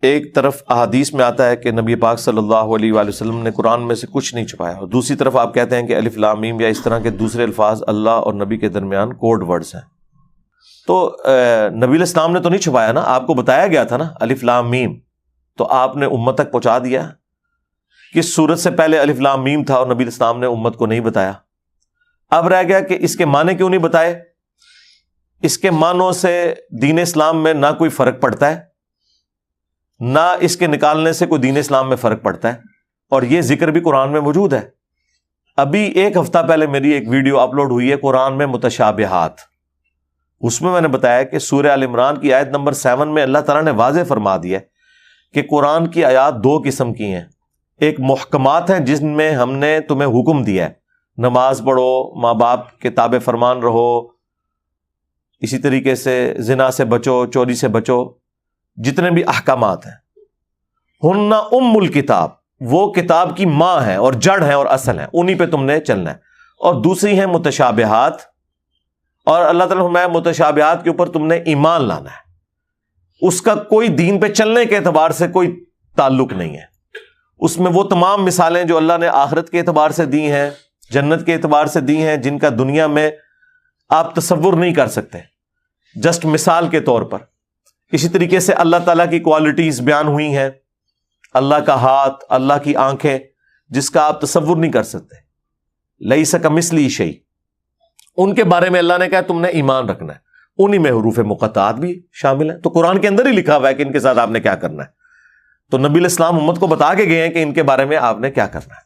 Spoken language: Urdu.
ایک طرف احادیث میں آتا ہے کہ نبی پاک صلی اللہ علیہ وآلہ وسلم نے قرآن میں سے کچھ نہیں چھپایا، اور دوسری طرف آپ کہتے ہیں کہ الف لام میم یا اس طرح کے دوسرے الفاظ اللہ اور نبی کے درمیان کوڈ ورڈز ہیں۔ تو نبی علیہ السلام نے تو نہیں چھپایا نا، آپ کو بتایا گیا تھا نا الف لام میم، تو آپ نے امت تک پہنچا دیا۔ کس صورت سے پہلے الف لام میم تھا اور نبی علیہ السلام نے امت کو نہیں بتایا؟ اب رہ گیا کہ اس کے معنی کیوں نہیں بتائے؟ اس کے معنوں سے دین اسلام میں نہ کوئی فرق پڑتا ہے، نہ اس کے نکالنے سے کوئی دین اسلام میں فرق پڑتا ہے، اور یہ ذکر بھی قرآن میں موجود ہے۔ ابھی ایک ہفتہ پہلے میری ایک ویڈیو اپلوڈ ہوئی ہے قرآن میں متشابہات، اس میں نے بتایا کہ سورہ آل عمران کی آیت نمبر 7 میں اللہ تعالیٰ نے واضح فرما دیا کہ قرآن کی آیات دو قسم کی ہیں، ایک محکمات ہیں جن میں ہم نے تمہیں حکم دیا ہے، نماز پڑھو، ماں باپ کے تابع فرمان رہو، اسی طریقے سے زنا سے بچو، چوری سے بچو، جتنے بھی احکامات ہیں۔ ہن ام الکتاب، وہ کتاب کی ماں ہے اور جڑ ہے اور اصل ہے، انہی پہ تم نے چلنا ہے۔ اور دوسری ہیں متشابہات، اور اللہ تعالیٰ نے فرمایا متشابہات کے اوپر تم نے ایمان لانا ہے، اس کا کوئی دین پہ چلنے کے اعتبار سے کوئی تعلق نہیں ہے۔ اس میں وہ تمام مثالیں جو اللہ نے آخرت کے اعتبار سے دی ہیں، جنت کے اعتبار سے دی ہیں، جن کا دنیا میں آپ تصور نہیں کر سکتے، جسٹ مثال کے طور پر۔ اسی طریقے سے اللہ تعالیٰ کی کوالٹیز بیان ہوئی ہیں، اللہ کا ہاتھ، اللہ کی آنکھیں، جس کا آپ تصور نہیں کر سکتے، لیس کمثلہ شیء، ان کے بارے میں اللہ نے کہا تم نے ایمان رکھنا ہے۔ انہی میں حروف مقطعات بھی شامل ہیں، تو قرآن کے اندر ہی لکھا ہوا ہے کہ ان کے ساتھ آپ نے کیا کرنا ہے۔ تو نبی علیہ السلام امت کو بتا کے گئے ہیں کہ ان کے بارے میں آپ نے کیا کرنا ہے۔